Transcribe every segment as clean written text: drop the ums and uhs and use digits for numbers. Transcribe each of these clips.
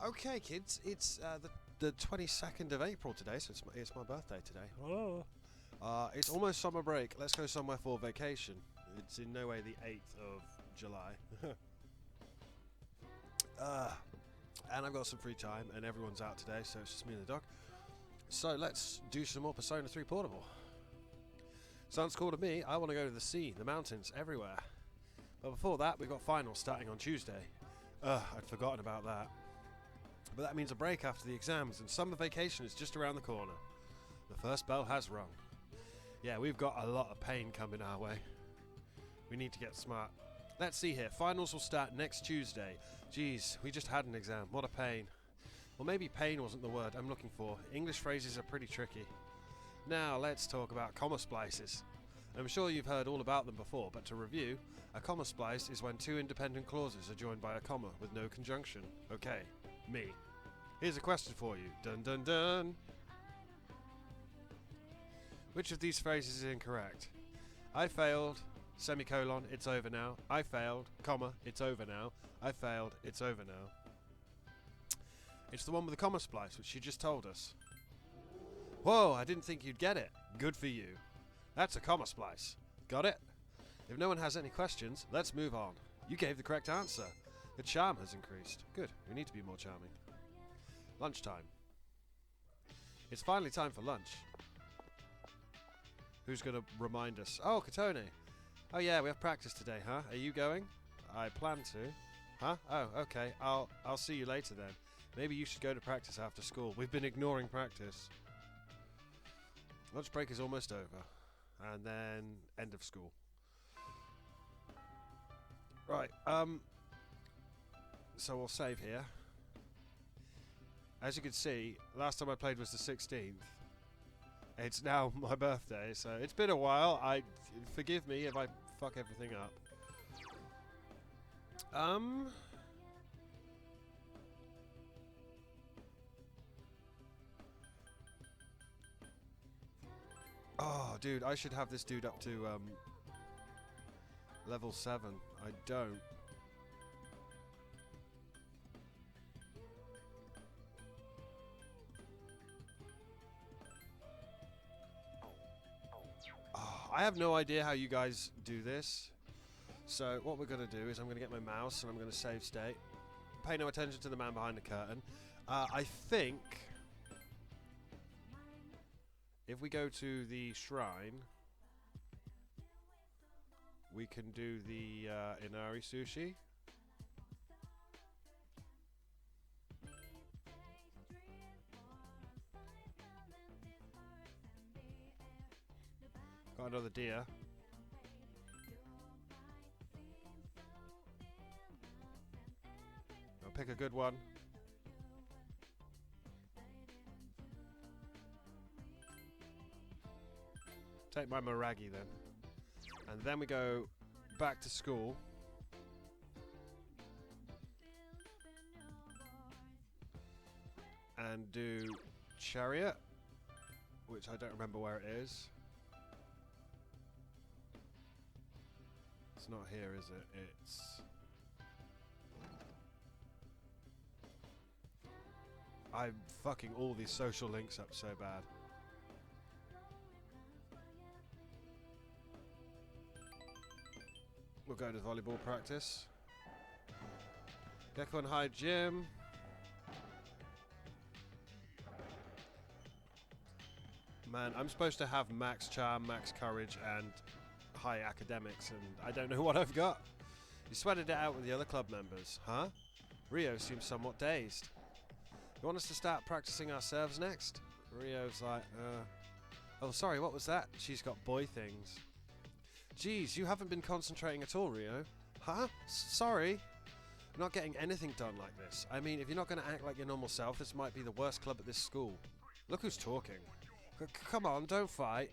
Okay, kids, it's the 22nd of April today, so it's my birthday today. Oh. It's almost summer break. Let's go somewhere for vacation. It's in no way the 8th of July. And I've got some free time, and everyone's out today, so it's just me and the dog. So let's do some more Persona 3 Portable. Sounds cool to me. I want to go to the sea, the mountains, everywhere. But before that, we've got finals starting on Tuesday. I'd forgotten about that. But that means a break after the exams, and summer vacation is just around the corner. The first bell has rung. Yeah, we've got a lot of pain coming our way. We need to get smart. Let's see here. Finals will start next Tuesday. Jeez, we just had an exam. What a pain. Well, maybe pain wasn't the word I'm looking for. English phrases are pretty tricky. Now, let's talk about comma splices. I'm sure you've heard all about them before, but to review, a comma splice is when two independent clauses are joined by a comma with no conjunction. Okay, me. Here's a question for you. Dun dun dun. Which of these phrases is incorrect? I failed, semicolon, it's over now. I failed, comma, it's over now. I failed, it's over now. It's the one with the comma splice, which you just told us. Whoa, I didn't think you'd get it. Good for you. That's a comma splice. Got it? If no one has any questions, let's move on. You gave the correct answer. The charm has increased. Good, we need to be more charming. Lunchtime. It's finally time for lunch. Who's going to remind us? Oh, Katone. Oh yeah, we have practice today, huh? Are you going? I plan to. Huh? Oh, okay. I'll see you later then. Maybe you should go to practice after school. We've been ignoring practice. Lunch break is almost over. And then end of school. Right, so we'll save here. As you can see, last time I played was the 16th. It's now my birthday, so it's been a while. Forgive me if I fuck everything up. Oh, dude, I should have this dude up to level 7. I don't. I have no idea how you guys do this. So what we're going to do is I'm going to get my mouse and I'm going to save state. Pay no attention to the man behind the curtain. I think if we go to the shrine, we can do the Inari sushi. Got another deer. I'll pick a good one. Take my Maragi then. And then we go back to school. And do Chariot, which I don't remember where it is. It's not here, is it? It's... I'm fucking all these social links up so bad. We'll go to volleyball practice. Gecko and High Gym. Man, I'm supposed to have max charm, max courage, and high academics, and I don't know what I've got. You sweated it out with the other club members, huh? Rio seems somewhat dazed. You want us to start practicing our serves next? Rio's like, oh, sorry, what was that? She's got boy things. Geez, you haven't been concentrating at all, Rio. Huh? Sorry. I'm not getting anything done like this. I mean, if you're not going to act like your normal self, this might be the worst club at this school. Look who's talking. Come on, don't fight.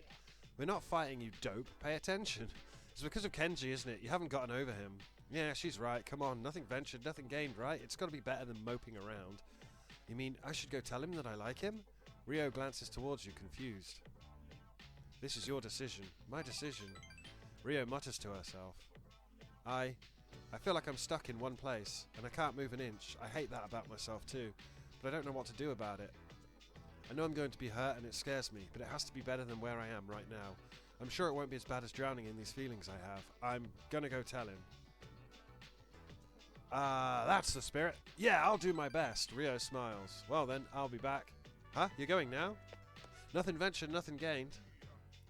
We're not fighting, you dope. Pay attention. It's because of Kenji, isn't it? You haven't gotten over him. Yeah, she's right. Come on, nothing ventured, nothing gained, right? It's got to be better than moping around. You mean I should go tell him that I like him? Rio glances towards you, confused. This is your decision. My decision. Rio mutters to herself. I feel like I'm stuck in one place, and I can't move an inch. I hate that about myself too, but I don't know what to do about it. I know I'm going to be hurt and it scares me, but it has to be better than where I am right now. I'm sure it won't be as bad as drowning in these feelings I have. I'm gonna go tell him. That's the spirit. Yeah, I'll do my best. Rio smiles. Well then, I'll be back. Huh? You're going now? Nothing ventured, nothing gained.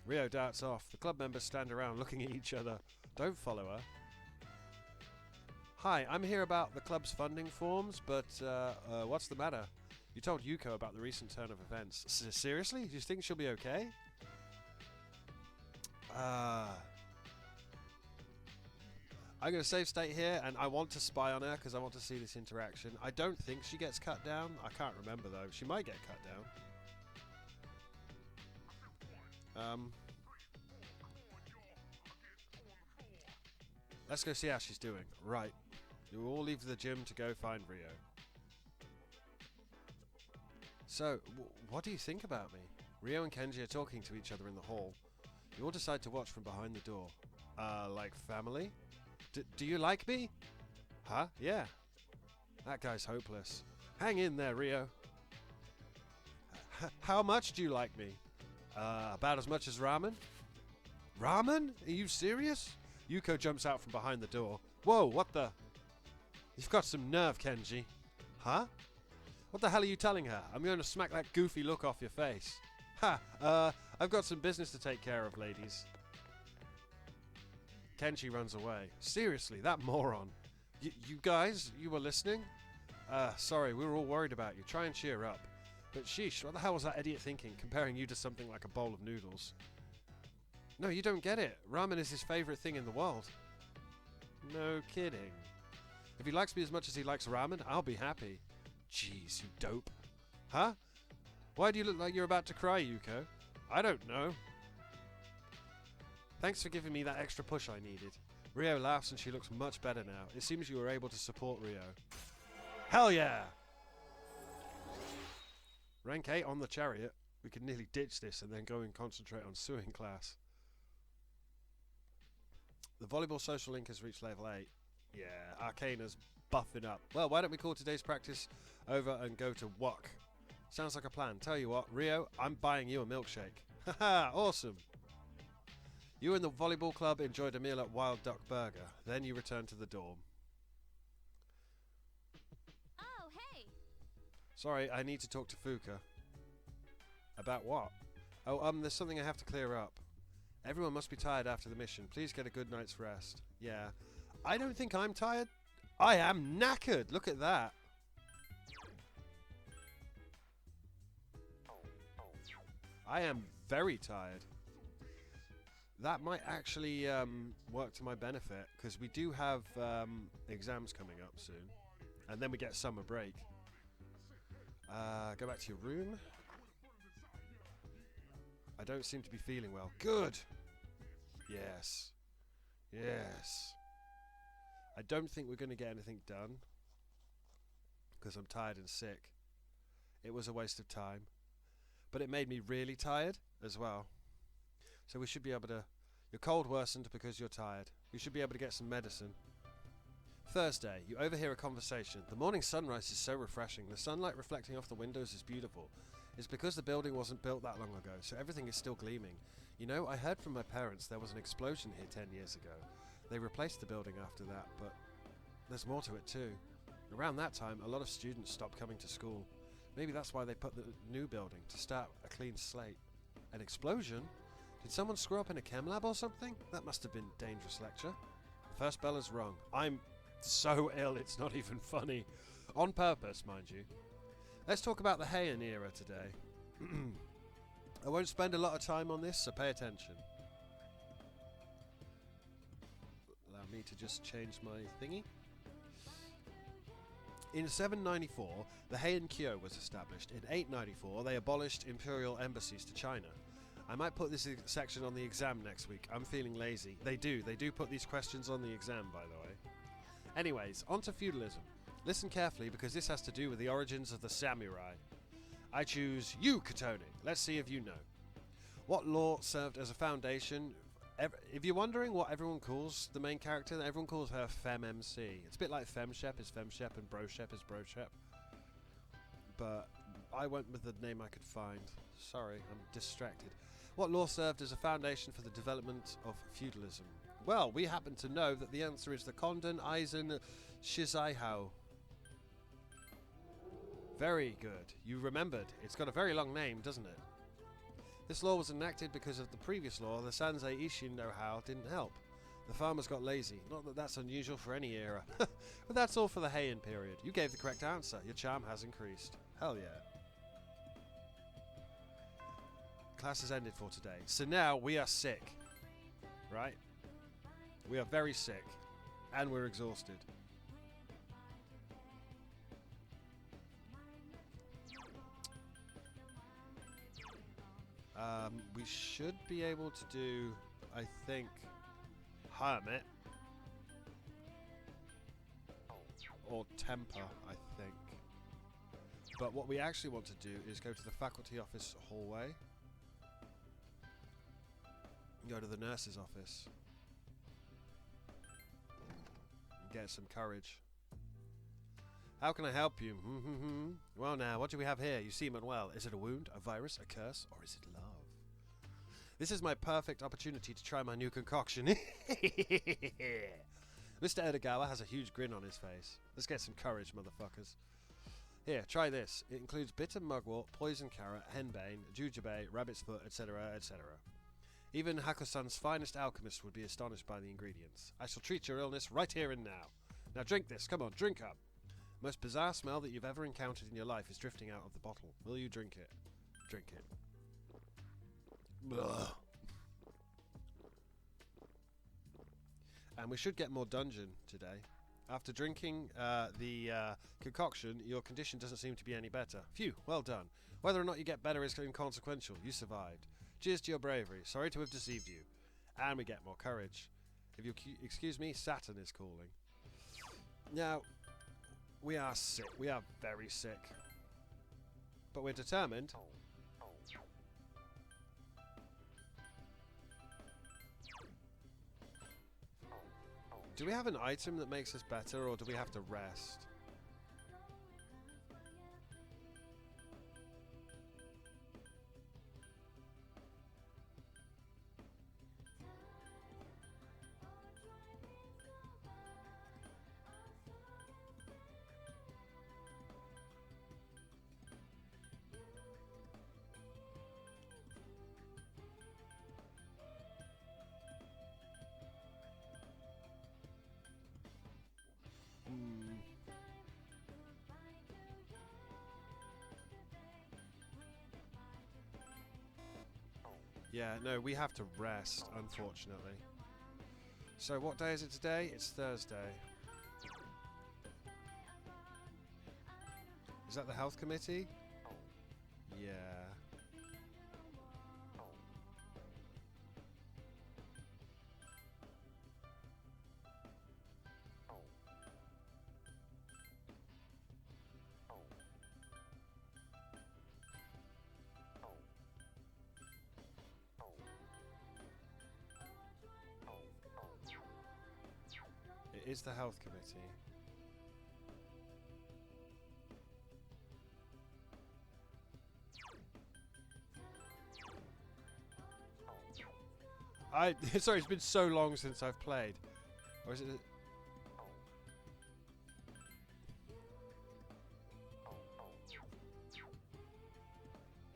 Rio darts off. The club members stand around looking at each other. Don't follow her. Hi, I'm here about the club's funding forms, but what's the matter? You told Yuko about the recent turn of events. Seriously? Do you think she'll be okay? I'm going to save state here, and I want to spy on her because I want to see this interaction. I don't think she gets cut down. I can't remember, though. She might get cut down. Let's go see how she's doing. Right. You all leave the gym to go find Rio. So, what do you think about me? Rio and Kenji are talking to each other in the hall. You all decide to watch from behind the door. Like family? Do you like me? Huh? Yeah. That guy's hopeless. Hang in there, Rio. How much do you like me? About as much as ramen? Ramen? Are you serious? Yuko jumps out from behind the door. Whoa, what the? You've got some nerve, Kenji. Huh? What the hell are you telling her? I'm going to smack that goofy look off your face. Ha! I've got some business to take care of, ladies. Kenji runs away. Seriously, that moron. You guys, you were listening? Sorry, we were all worried about you. Try and cheer up. But sheesh, what the hell was that idiot thinking, comparing you to something like a bowl of noodles? No, you don't get it. Ramen is his favorite thing in the world. No kidding. If he likes me as much as he likes ramen, I'll be happy. Jeez, you dope. Huh? Why do you look like you're about to cry, Yuko? I don't know. Thanks for giving me that extra push I needed. Rio laughs and she looks much better now. It seems you were able to support Rio. Hell yeah! Rank 8 on the chariot. We could nearly ditch this and then go and concentrate on suing class. The volleyball social link has reached level 8. Yeah, Arcana's buffing up. Well, why don't we call today's practice over and go to Wok? Sounds like a plan. Tell you what, Rio, I'm buying you a milkshake. Haha, awesome. You and the volleyball club enjoyed a meal at Wild Duck Burger. Then you returned to the dorm. Oh, hey! Sorry, I need to talk to Fuka. About what? Oh, there's something I have to clear up. Everyone must be tired after the mission. Please get a good night's rest. Yeah. I don't think I'm tired. I am knackered. Look at that. I am very tired. That might actually work to my benefit, because we do have exams coming up soon. And then we get summer break. Go back to your room. I don't seem to be feeling well. Good! Yes. Yes. I don't think we're going to get anything done, because I'm tired and sick. It was a waste of time. But it made me really tired as well. So we should be able to... Your cold worsened because you're tired. We should be able to get some medicine. Thursday, you overhear a conversation. The morning sunrise is so refreshing. The sunlight reflecting off the windows is beautiful. It's because the building wasn't built that long ago, so everything is still gleaming. You know, I heard from my parents there was an explosion here 10 years ago. They replaced the building after that, but there's more to it too. Around that time, a lot of students stopped coming to school. Maybe that's why they put the new building, to start a clean slate. An explosion? Did someone screw up in a chem lab or something? That must have been a dangerous lecture. The first bell is rung. I'm so ill, it's not even funny. On purpose, mind you. Let's talk about the Heian era today. I won't spend a lot of time on this, so pay attention. Allow me to just change my thingy. In 794, the Heian Kyo was established. In 894, they abolished imperial embassies to China. I might put this section on the exam next week. I'm feeling lazy. They do put these questions on the exam, by the way. Anyways, on to feudalism. Listen carefully, because this has to do with the origins of the samurai. I choose you, Katone. Let's see if you know. What law served as a foundation If you're wondering what everyone calls the main character, everyone calls her FemMC. It's a bit like FemShep is FemShep and BroShep is BroShep. But I went with the name I could find. Sorry, I'm distracted. What law served as a foundation for the development of feudalism? Well, we happen to know that the answer is the Condon Eisen Shizaihao. Very good. You remembered. It's got a very long name, doesn't it? This law was enacted because of the previous law, the Sansei Ishin know-how didn't help. The farmers got lazy. Not that that's unusual for any era. But that's all for the Heian period. You gave the correct answer. Your charm has increased. Hell yeah. Class has ended for today. So now we are sick. Right? We are very sick. And we're exhausted. We should be able to do, I think, Hermit. Or Temper, I think. But what we actually want to do is go to the faculty office hallway. Go to the nurse's office. And get some courage. How can I help you? Well now, what do we have here? You seem unwell. Is it a wound, a virus, a curse, or is it love? This is my perfect opportunity to try my new concoction. Mr. Edagawa has a huge grin on his face. Let's get some courage, motherfuckers. Here, try this. It includes bitter mugwort, poison carrot, henbane, jujube, rabbit's foot, etc., etc. Even Hakusan's finest alchemist would be astonished by the ingredients. I shall treat your illness right here and now. Now drink this. Come on, drink up. The most bizarre smell that you've ever encountered in your life is drifting out of the bottle. Will you drink it? Drink it. Ugh. And we should get more dungeon today. After drinking the concoction, your condition doesn't seem to be any better. Phew, well done. Whether or not you get better is inconsequential. You survived. Cheers to your bravery. Sorry to have deceived you. And we get more courage. If you excuse me, Saturn is calling. Now, we are sick. We are very sick. But we're determined. Do we have an item that makes us better, or do we have to rest? Yeah, no, we have to rest, unfortunately. So what day is it today? It's Thursday. Is that the health committee? Yeah. It is the health committee. Sorry, it's been so long since I've played. Or is it?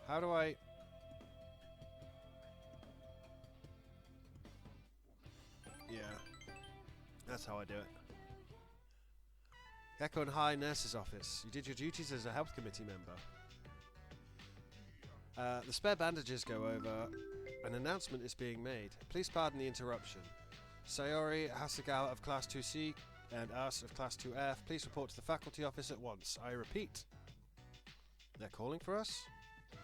How do I? Yeah. That's how I do it. Gekon High Nurse's Office. You did your duties as a health committee member. The spare bandages go over. An announcement is being made. Please pardon the interruption. Sayori Hasegawa of Class 2C and us of Class 2F, please report to the faculty office at once. I repeat. They're calling for us? Do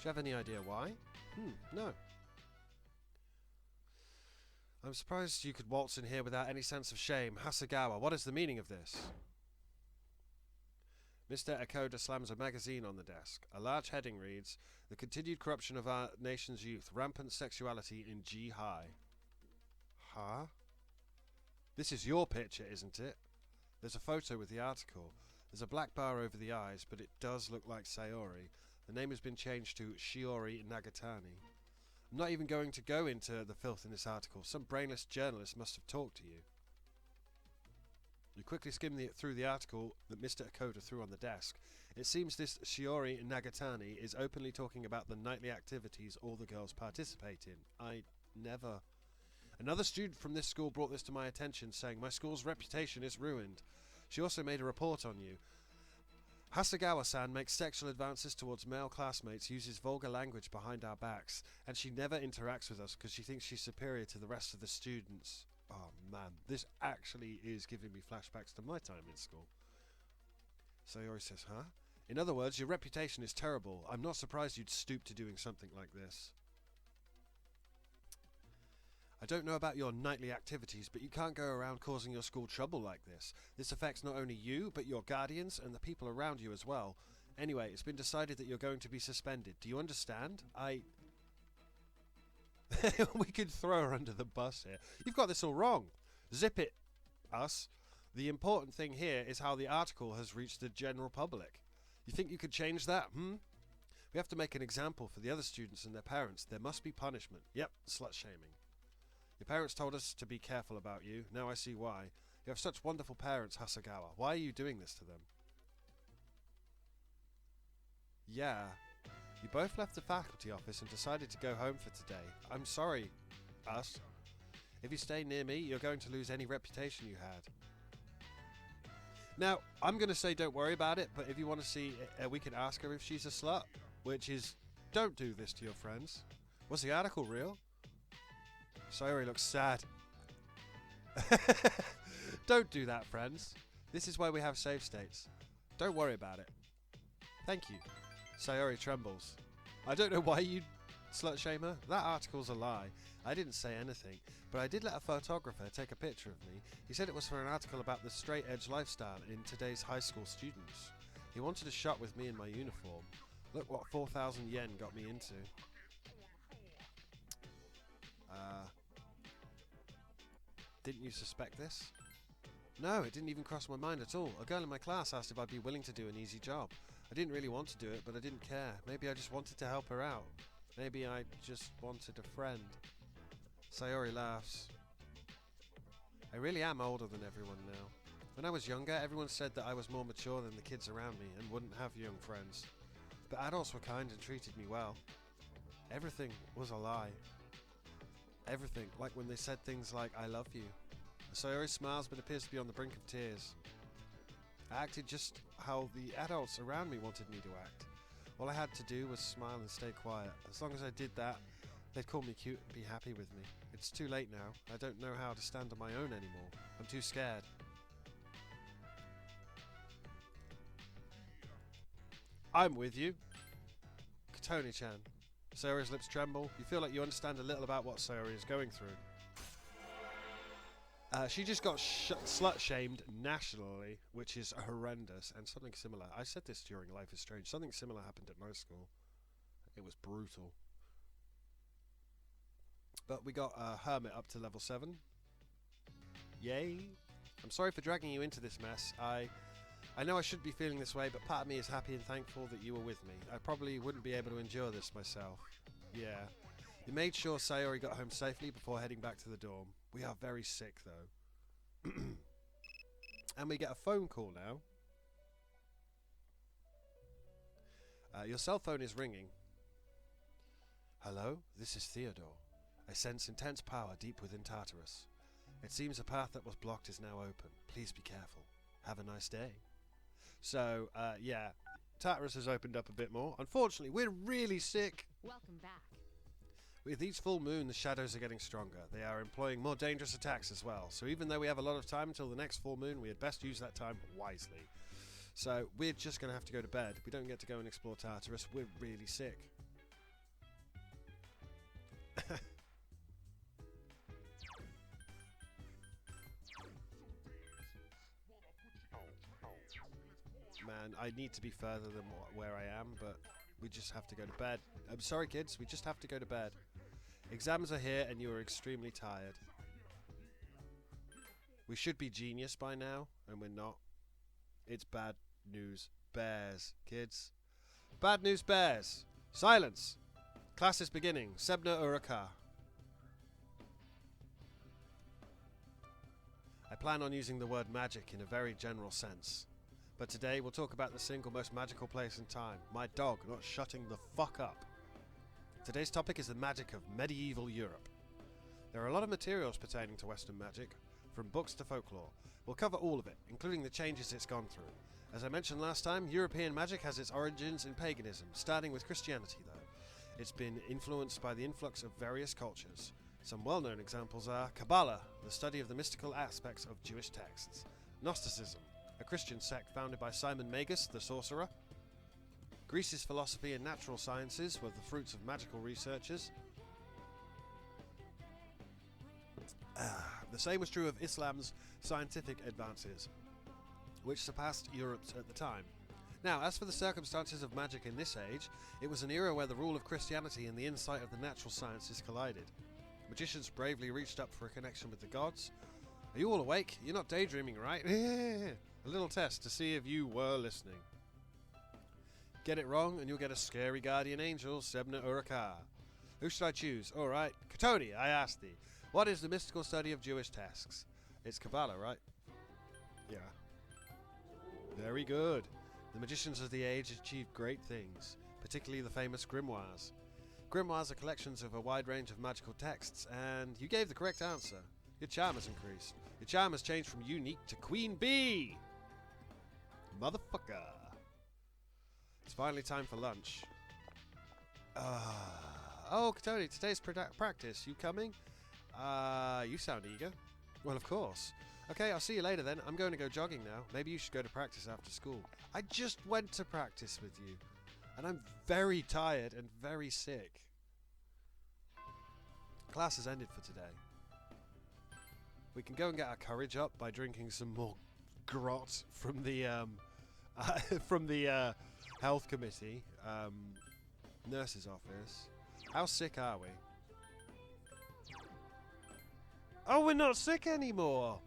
you have any idea why? No. I'm surprised you could waltz in here without any sense of shame. Hasegawa, what is the meaning of this? Mr. Akoda slams a magazine on the desk. A large heading reads, The Continued Corruption of Our Nation's Youth, Rampant Sexuality in G High. Huh? This is your picture, isn't it? There's a photo with the article. There's a black bar over the eyes, but it does look like Sayori. The name has been changed to Shiori Nagatani. I'm not even going to go into the filth in this article. Some brainless journalist must have talked to you. You quickly skim through the article that Mr. Akoda threw on the desk. It seems this Shiori Nagatani is openly talking about the nightly activities all the girls participate in. I never... Another student from this school brought this to my attention, saying my school's reputation is ruined. She also made a report on you. Hasegawa-san makes sexual advances towards male classmates, uses vulgar language behind our backs, and she never interacts with us because she thinks she's superior to the rest of the students. Oh man, this actually is giving me flashbacks to my time in school. Sayori says, huh? In other words, your reputation is terrible. I'm not surprised you'd stoop to doing something like this. I don't know about your nightly activities, but you can't go around causing your school trouble like this. This affects not only you, but your guardians and the people around you as well. Anyway, it's been decided that you're going to be suspended. Do you understand? We could throw her under the bus here. You've got this all wrong. Zip it, us. The important thing here is how the article has reached the general public. You think you could change that, We have to make an example for the other students and their parents. There must be punishment. Yep, slut-shaming. Your parents told us to be careful about you. Now I see why. You have such wonderful parents, Hasegawa. Why are you doing this to them? Yeah. You both left the faculty office and decided to go home for today. I'm sorry, us. If you stay near me, you're going to lose any reputation you had. Now, I'm going to say don't worry about it, but if you want to see, we can ask her if she's a slut. Which is, don't do this to your friends. Was the article real? Sayori looks sad. Don't do that, friends. This is why we have save states. Don't worry about it. Thank you. Sayori trembles. I don't know why you slut shame her. That article's a lie. I didn't say anything, but I did let a photographer take a picture of me. He said it was for an article about the straight edge lifestyle in today's high school students. He wanted a shot with me in my uniform. Look what 4,000 yen got me into. Didn't you suspect this? No, it didn't even cross my mind at all. A girl in my class asked if I'd be willing to do an easy job. I didn't really want to do it, but I didn't care. Maybe I just wanted to help her out. Maybe I just wanted a friend. Sayori laughs. I really am older than everyone now. When I was younger, everyone said that I was more mature than the kids around me and wouldn't have young friends. But adults were kind and treated me well. Everything was a lie. Everything, like when they said things like, I love you. Sayori smiles but appears to be on the brink of tears. I acted just how the adults around me wanted me to act. All I had to do was smile and stay quiet. As long as I did that, they'd call me cute and be happy with me. It's too late now. I don't know how to stand on my own anymore. I'm too scared. I'm with you. Katoni-chan. Sayori's lips tremble. You feel like you understand a little about what Sayori is going through. She just got slut-shamed nationally, which is horrendous, and something similar. I said this during Life is Strange. Something similar happened at my school. It was brutal. But we got Hermit up to level 7. Yay. I'm sorry for dragging you into this mess. I know I should be feeling this way, but part of me is happy and thankful that you were with me. I probably wouldn't be able to endure this myself. Yeah. You made sure Sayori got home safely before heading back to the dorm. We are very sick, though. And we get a phone call now. Your cell phone is ringing. Hello, this is Theodore. I sense intense power deep within Tartarus. It seems a path that was blocked is now open. Please be careful. Have a nice day. So, yeah, Tartarus has opened up a bit more. Unfortunately, we're really sick. Welcome back. With each full moon, the shadows are getting stronger. They are employing more dangerous attacks as well. So even though we have a lot of time until the next full moon, we had best use that time wisely. So we're just going to have to go to bed. We don't get to go and explore Tartarus. We're really sick. Man, I need to be further than where I am, but we just have to go to bed. I'm sorry, kids. We just have to go to bed. Exams are here, and you are extremely tired. We should be genius by now, and we're not. It's bad news bears, kids. Bad news bears. Silence. Class is beginning. Sebna Uraka. I plan on using the word magic in a very general sense. But today we'll talk about the single most magical place in time. My dog not shutting the fuck up. Today's topic is the magic of medieval Europe. There are a lot of materials pertaining to Western magic, from books to folklore. We'll cover all of it, including the changes it's gone through. As I mentioned last time, European magic has its origins in paganism, starting with Christianity though. It's been influenced by the influx of various cultures. Some well-known examples are Kabbalah, the study of the mystical aspects of Jewish texts; Gnosticism, a Christian sect founded by Simon Magus, the sorcerer; Greece's philosophy and natural sciences were the fruits of magical researchers. The same was true of Islam's scientific advances, which surpassed Europe's at the time. Now, as for the circumstances of magic in this age, it was an era where the rule of Christianity and the insight of the natural sciences collided. Magicians bravely reached up for a connection with the gods. Are you all awake? You're not daydreaming, right? A little test to see if you were listening. Get it wrong and you'll get a scary guardian angel, Sebna Uraka. Who should I choose? Alright, Katoni, I ask thee. What is the mystical study of Jewish texts? It's Kabbalah, right? Yeah. Very good. The magicians of the age achieved great things, particularly the famous grimoires. Grimoires are collections of a wide range of magical texts, and you gave the correct answer. Your charm has increased. Your charm has changed from unique to Queen Bee! Motherfucker. It's finally time for lunch. Oh, Katoni, today's practice. You coming? You sound eager. Well, of course. Okay, I'll see you later then. I'm going to go jogging now. Maybe you should go to practice after school. I just went to practice with you. And I'm very tired and very sick. Class has ended for today. We can go and get our courage up by drinking some more grot from the health committee nurse's office. How sick are we? Oh, we're not sick anymore!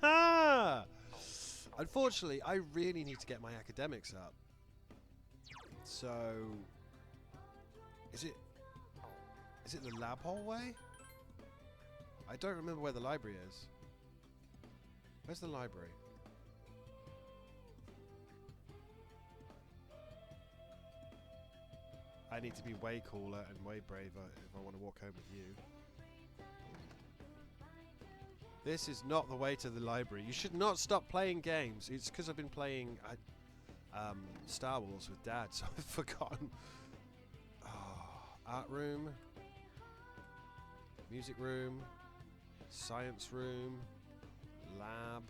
Haha! Unfortunately, I really need to get my academics up. So, is it the lab hallway? I don't remember where the library is. Where's the library? I need to be way cooler and way braver if I want to walk home with you. This is not the way to the library. You should not stop playing games. It's because I've been playing Star Wars with Dad, so I've forgotten. Art room. Music room. Science room. Lab.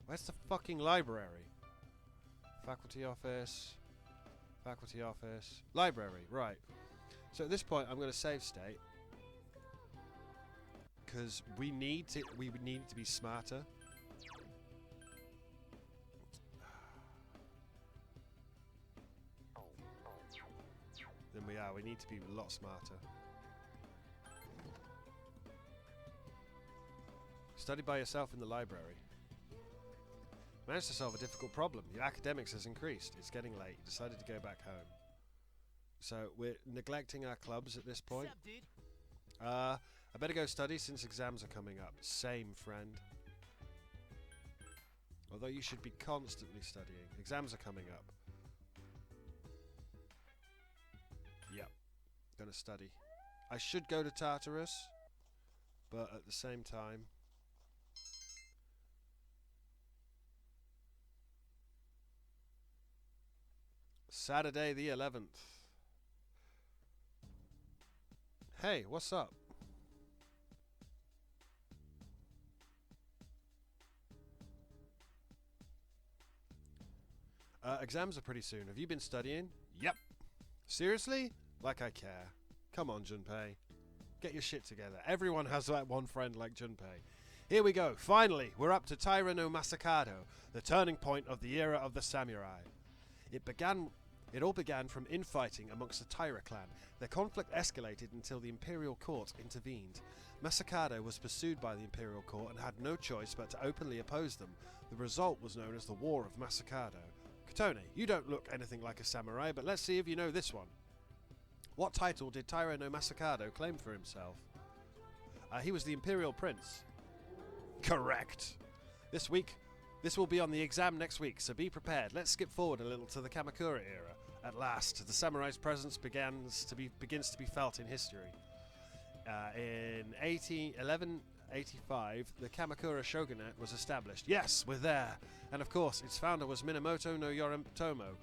Where's the fucking library? Faculty office. Faculty office. Library, right. So at this point I'm going to save state. Because we need to be smarter. Than we are. We need to be a lot smarter. Study by yourself in the library. Managed to solve a difficult problem. Your academics has increased. It's getting late. You decided to go back home. So we're neglecting our clubs at this point. I better go study since exams are coming up. Same, friend. Although you should be constantly studying. Exams are coming up. Yep. Gonna study. I should go to Tartarus, but at the same time... Saturday the 11th. Hey, what's up? Exams are pretty soon. Have you been studying? Yep. Seriously? Like I care. Come on, Junpei. Get your shit together. Everyone has that one friend like Junpei. Here we go. Finally, we're up to Taira no Masakado, the turning point of the era of the samurai. It all began from infighting amongst the Taira clan. Their conflict escalated until the imperial court intervened. Masakado was pursued by the imperial court and had no choice but to openly oppose them. The result was known as the War of Masakado. Katone, you don't look anything like a samurai, but let's see if you know this one. What title did Taira no Masakado claim for himself? He was the imperial prince. Correct. This will be on the exam next week, so be prepared. Let's skip forward a little to the Kamakura era. At last, the samurai's presence begins to be felt in history. In 1185, the Kamakura shogunate was established. Yes, we're there. And of course, its founder was Minamoto no Yoritomo.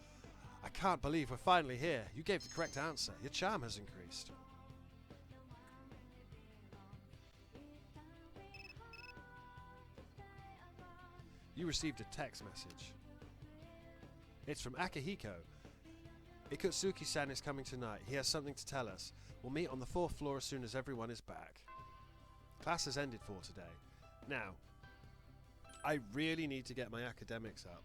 I can't believe we're finally here. You gave the correct answer. Your charm has increased. You received a text message. It's from Akihiko. Ikutsuki-san is coming tonight. He has something to tell us. We'll meet on the 4th floor as soon as everyone is back. Class has ended for today. Now, I really need to get my academics up.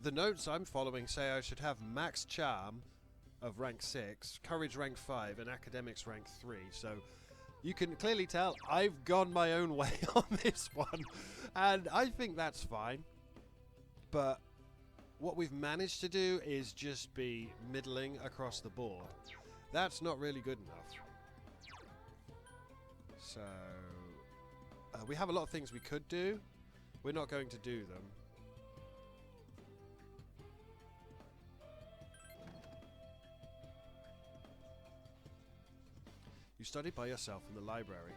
The notes I'm following say I should have max charm of rank 6, courage rank 5, and academics rank 3. So you can clearly tell I've gone my own way on this one, and I think that's fine. But what we've managed to do is just be middling across the board. That's not really good enough. So we have a lot of things we could do. We're not going to do them. You studied by yourself in the library.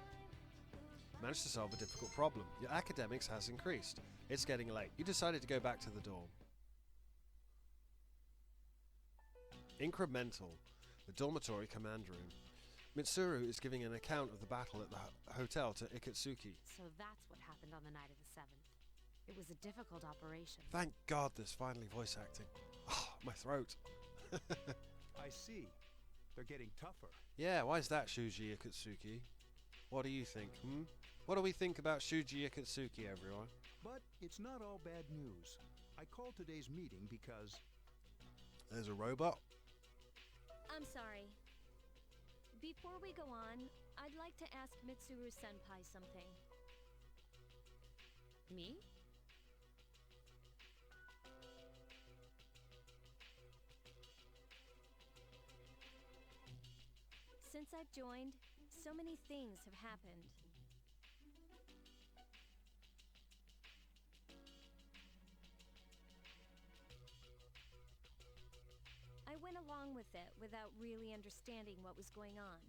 Managed to solve a difficult problem. Your academics has increased. It's getting late. You decided to go back to the dorm. Incremental. The dormitory command room. Mitsuru is giving an account of the battle at the hotel to Ikutsuki. So that's what happened on the night of the 7th. It was a difficult operation. Thank God there's finally voice acting. Oh, my throat. I see. They're getting tougher. Yeah, why is that, Shuji Ikutsuki? What do you think, What do we think about Shuji Ikutsuki, everyone? But it's not all bad news. I called today's meeting because... There's a robot. I'm sorry. Before we go on, I'd like to ask Mitsuru-senpai something. Me? Since I've joined, so many things have happened. I went along with it without really understanding what was going on.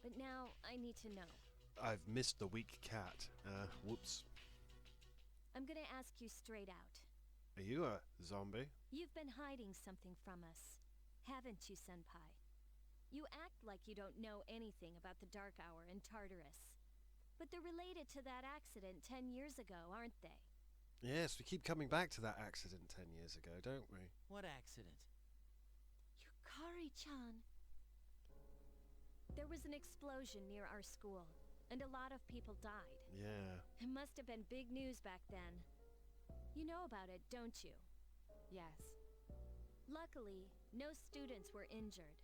But now I need to know. I've missed the weak cat. Whoops. I'm gonna ask you straight out. Are you a zombie? You've been hiding something from us, haven't you, senpai? You act like you don't know anything about the Dark Hour in Tartarus. But they're related to that accident 10 years ago, aren't they? Yes, we keep coming back to that accident 10 years ago, don't we? What accident? Yukari-chan. There was an explosion near our school, and a lot of people died. Yeah. It must have been big news back then. You know about it, don't you? Yes. Luckily, no students were injured.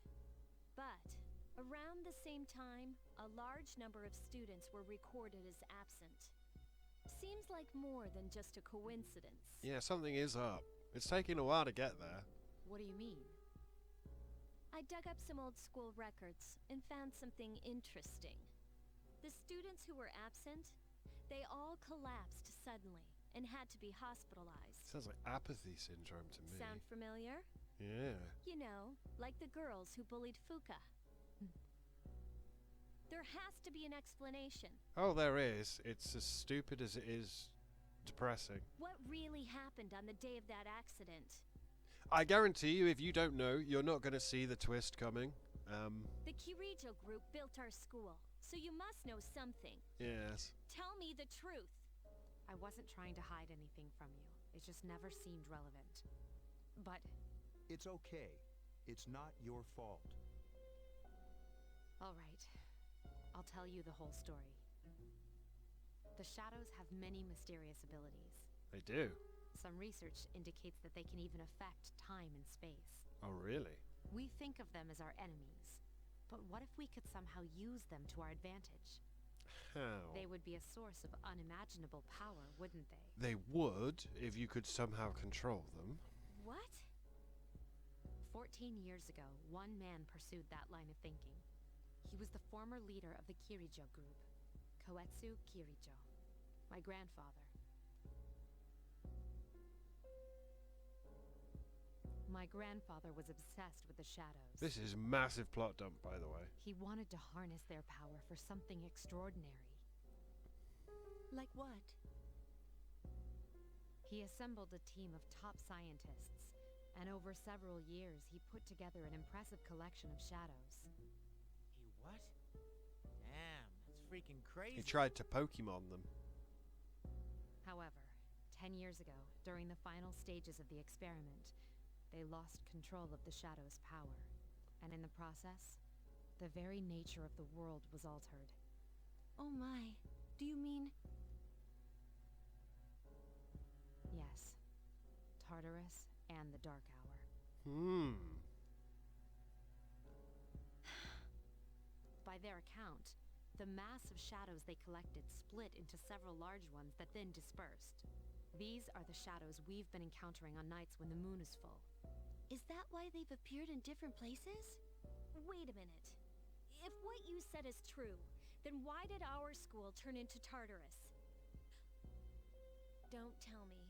But, around the same time, a large number of students were recorded as absent. Seems like more than just a coincidence. Yeah, something is up. It's taking a while to get there. What do you mean? I dug up some old school records and found something interesting. The students who were absent, they all collapsed suddenly and had to be hospitalized. Sounds like apathy syndrome to me. Sound familiar? Yeah. You know, like the girls who bullied Fuka. There has to be an explanation. Oh, there is. It's as stupid as it is depressing. What really happened on the day of that accident? I guarantee you, if you don't know, you're not going to see the twist coming. The Kirijo group built our school, so you must know something. Yes. Tell me the truth. I wasn't trying to hide anything from you. It just never seemed relevant. But... It's okay. It's not your fault. all right. I'll tell you the whole story. The shadows have many mysterious abilities. They do. Some research indicates that they can even affect time and space. Oh, really? We think of them as our enemies, but what if we could somehow use them to our advantage? How? They would be a source of unimaginable power, wouldn't they? They would, if you could somehow control them. What? 14 years ago, one man pursued that line of thinking. He was the former leader of the Kirijo group, Koetsu Kirijo, my grandfather. My grandfather was obsessed with the shadows. This is massive plot dump, by the way. He wanted to harness their power for something extraordinary. Like what? He assembled a team of top scientists, and over several years he put together an impressive collection of shadows. He what? Damn, that's freaking crazy. He tried to Pokemon them. However, 10 years ago, during the final stages of the experiment, they lost control of the shadow's power, and in the process, the very nature of the world was altered. Oh my. Do you mean... Yes, Tartarus and the Dark Hour. By their account, the mass of shadows they collected split into several large ones that then dispersed. These are the shadows we've been encountering on nights when the moon is full. Is that why they've appeared in different places? Wait a minute. If what you said is true, then why did our school turn into Tartarus? Don't tell me.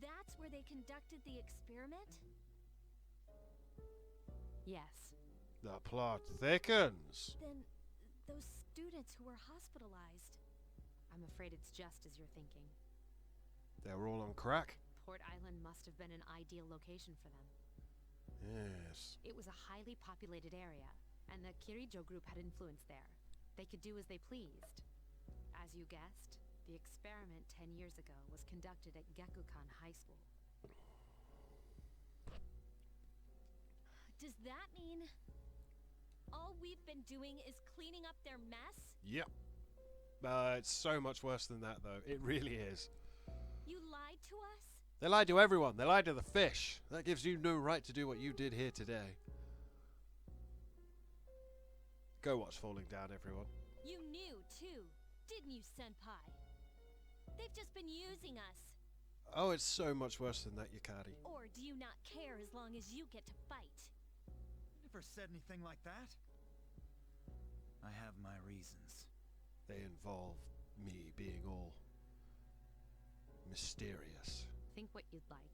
That's where they conducted the experiment? Yes. The plot thickens. Then those students who were hospitalized. I'm afraid it's just as you're thinking. They were all on crack? Port Island must have been an ideal location for them. Yes. It was a highly populated area, and the Kirijo group had influence there. They could do as they pleased. As you guessed, the experiment 10 years ago was conducted at Gekukan High School. Does that mean all we've been doing is cleaning up their mess? Yep. It's so much worse than that, though. It really is. You lied to us? They lied to everyone. They lied to the fish. That gives you no right to do what you did here today. Go watch Falling Down, everyone. You knew, too, didn't you, Senpai? They've just been using us. Oh, it's so much worse than that, Yukari. Or do you not care as long as you get to fight? Never said anything like that. I have my reasons. They involve me being all mysterious. Think what you'd like.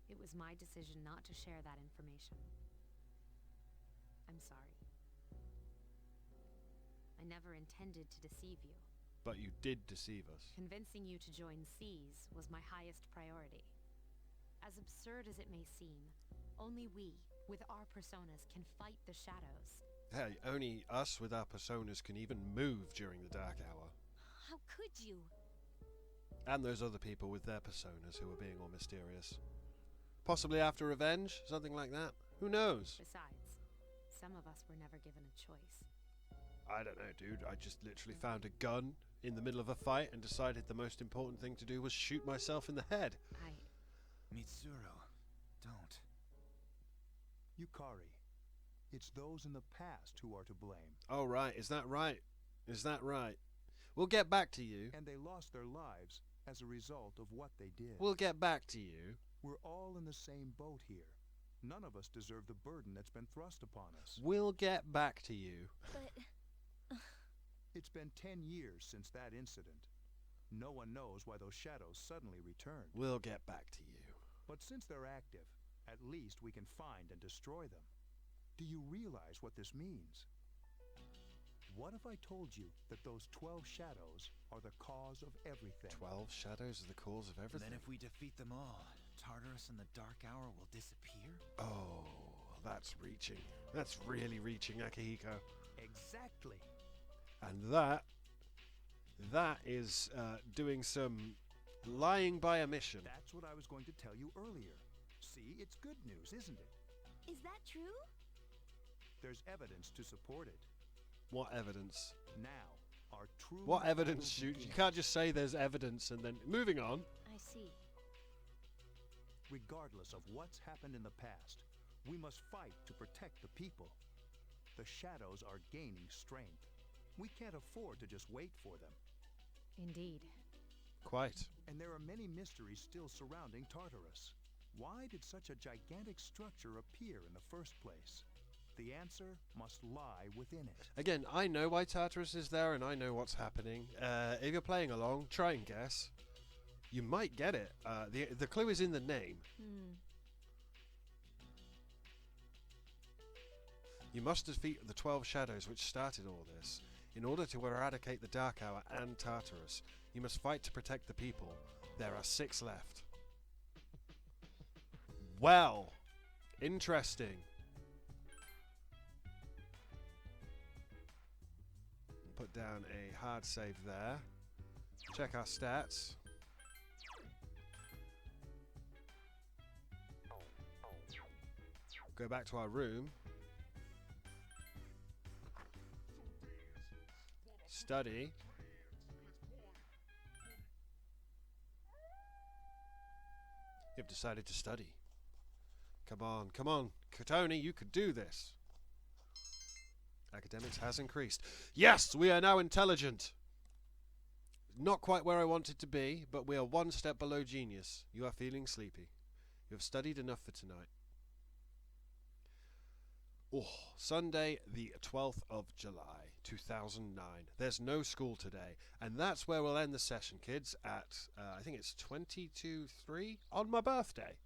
It was my decision not to share that information. I'm sorry. I never intended to deceive you. But you did deceive us. Convincing you to join C's was my highest priority. As absurd as it may seem, only we, with our personas, can fight the shadows. Hey, only us with our personas can even move during the Dark Hour. How could you? And those other people with their personas who are being all mysterious. Possibly after revenge, something like that. Who knows? Besides, some of us were never given a choice. I don't know, dude. I just literally found a gun in the middle of a fight and decided the most important thing to do was shoot myself in the head. Mitsuru, don't. Yukari, it's those in the past who are to blame. Oh, right. Is that right? Is that right? We'll get back to you. And they lost their lives as a result of what they did. We'll get back to you. We're all in the same boat here. None of us deserve the burden that's been thrust upon us. We'll get back to you. But... It's been 10 years since that incident. No one knows why those shadows suddenly returned. We'll get back to you. But since they're active, at least we can find and destroy them. Do you realize what this means? What if I told you that those 12 shadows are the cause of everything? 12 shadows are the cause of everything? Then if we defeat them all, Tartarus and the Dark Hour will disappear? Oh, that's reaching. That's really reaching, Akihiko. Exactly. And that is doing some lying by omission. That's what I was going to tell you earlier. See, it's good news, isn't it? Is that true? There's evidence to support it. What evidence? Now, are true. What evidence? You can't just say there's evidence and then... Moving on. I see. Regardless of what's happened in the past, we must fight to protect the people. The shadows are gaining strength. We can't afford to just wait for them. Indeed. Quite. And there are many mysteries still surrounding Tartarus. Why did such a gigantic structure appear in the first place? The answer must lie within it. Again, I know why Tartarus is there and I know what's happening. If you're playing along, try and guess. You might get it. The clue is in the name. You must defeat the 12 shadows which started all this. In order to eradicate the Dark Hour and Tartarus, you must fight to protect the people. There are 6 left. Well, interesting. Put down a hard save there. Check our stats. Go back to our room. Study. You've decided to study. Come on, Tony, you could do this. Academics has increased. Yes, we are now intelligent. Not quite where I wanted to be, but we are 1 step below genius. You are feeling sleepy. You have studied enough for tonight. Oh, Sunday, the 12th of July, 2009. There's no school today, and that's where we'll end the session, kids, at, I think it's 22:03 on my birthday.